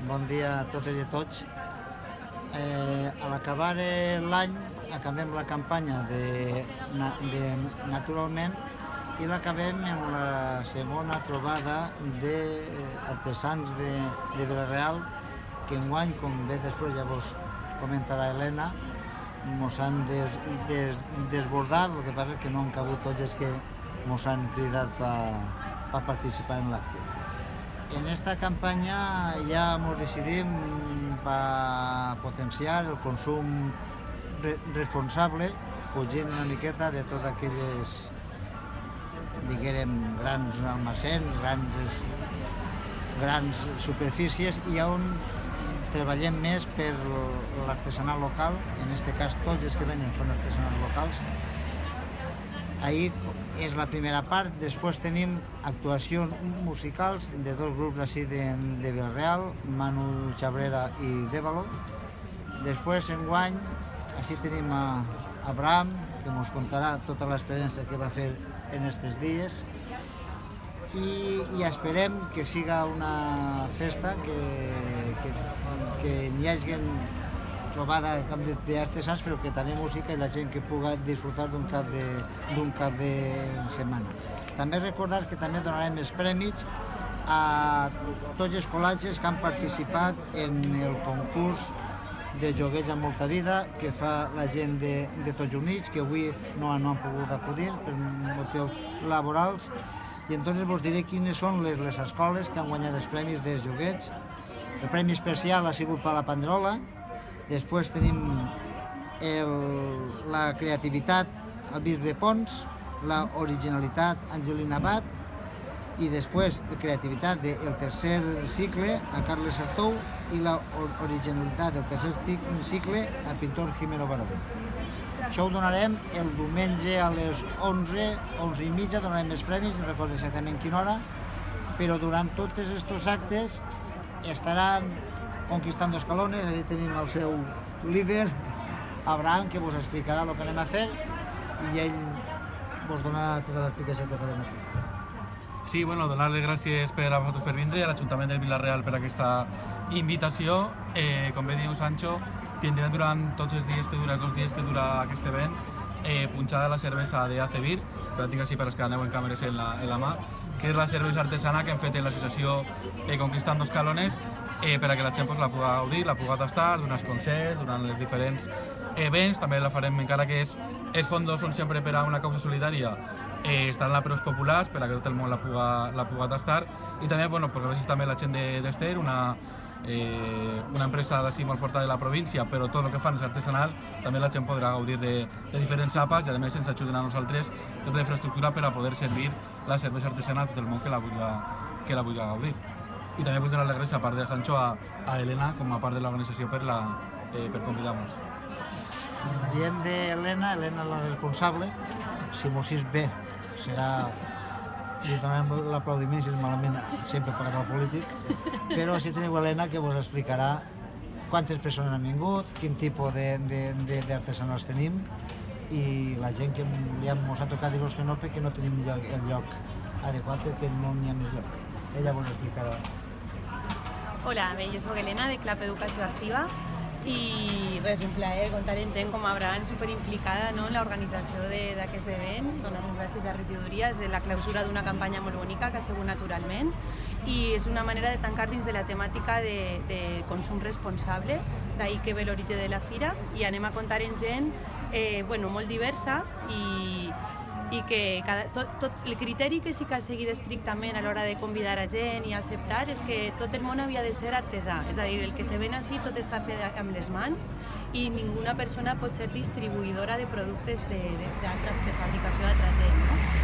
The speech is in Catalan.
Bon dia a totes i a tots. A l'acabar l'any acabem la campanya de Naturalment i l'acabem amb la segona trobada d'artesans de Vila-real que enguany, com bé després ja vos comentarà Helena, mos han desbordat, el que passa és que no han cabut tots els que mos han cridat per participar en l'acte. En esta campanya ja mos decidim per potenciar el consum responsable, fugint una miqueta de totes aquelles, diguem, grans almacens, grans superfícies, i on treballem més per l'artesanal local. En aquest cas tots els que venen són artesanals locals. Ahir és la primera part. Després tenim actuacions musicals de dos grups d'ací de Vila-real, Manu Xabrera i Dévalo. Després, enguany, així tenim a Abraham, que ens contarà tota l'experiència que va fer en aquests dies, i esperem que siga una festa, que n'hi hagi trobada d'artesans, però que també música i la gent que pugui disfrutar d'un cap de setmana. També recordar que també donarem els premis a tots els col·legis que han participat en el concurs de jogueig amb molta vida que fa la gent de Tots Units, que avui no han pogut acudir per motius laborals, i entonces vos diré quines són les escoles que han guanyat els premis de jogueig. El premi especial ha sigut per la Pandrola. Després tenim la creativitat al Bisbe Pons, la originalitat Angelina Abad, i després la creativitat del tercer cicle a Carles Artou i la originalitat del tercer cicle a pintor Jimeno Barón. Això ho donarem el diumenge a les 11:30, donarem els premis, no recordo exactament quina hora, però durant tots aquests actes estaran conquistant escalones. Allí tenim el seu líder, Abraham, que vos explicarà el que anem a fer, i ell vos donarà tota l'explicació que farem així. Sí, bueno, donar les gràcies a vosaltres per vindre i a l'Ajuntament del Vila-real per aquesta invitació. Com bé diu Sancho, tindrem durant tots els dies que dura, els 2 dies que dura aquest event, punxada la cervesa d'Acebir, per dir així per als que aneu en càmeres en la mà, que és la cervesa artesana que hem fet en l'associació Conquistando Escalones, per a que la gent la pugui gaudir, la pugui tastar durant els concerts, durant els diferents events. També la farem, encara que els fondos són sempre per a una causa solidària, estaran a preus populars per a que tot el món la pugui tastar. I també, gràcies també a la gent d'Ester, una empresa d'ací molt forta de la província, però tot el que fan és artesanal, també la gent podrà gaudir de diferents àpats, i a més ens ajuden a nosaltres tota la infraestructura per a poder servir la cervesa artesana a tot el món que la vulgui gaudir. I també vull donar les gràcies, a part de Sancho, a Helena, com a part de l'organització, per convidar-nos. Diem d'Helena, Helena la responsable. Si mos és bé, li donarem l'aplaudiment, si és malament sempre pagarà el polític, però si teniu Helena, que vos explicarà quantes persones han vingut, quin tipus d'artesanals tenim, i la gent que mos ha tocat dir-los que no, perquè no tenim el lloc adequat, perquè no n'hi ha més lloc. Ella vos explicarà. Hola, jo soc Helena, de CLAP Educació Activa, i res, un plaer comptar amb gent com Abraham, superimplicada en l'organització d'aquest event. Donar gràcies a regidoria, és la clausura d'una campanya molt bonica que ha sigut naturalment, i és una manera de tancar dins de la temàtica de consum responsable, d'ahir que ve l'origen de la fira, i anem a comptar amb gent molt diversa, i que tot el criteri que sí que ha seguit estrictament a l'hora de convidar a gent i acceptar és que tot el món havia de ser artesà, és a dir, el que se ven així tot està fet amb les mans i ninguna persona pot ser distribuïdora de productes de fabricació d'altra gent, no?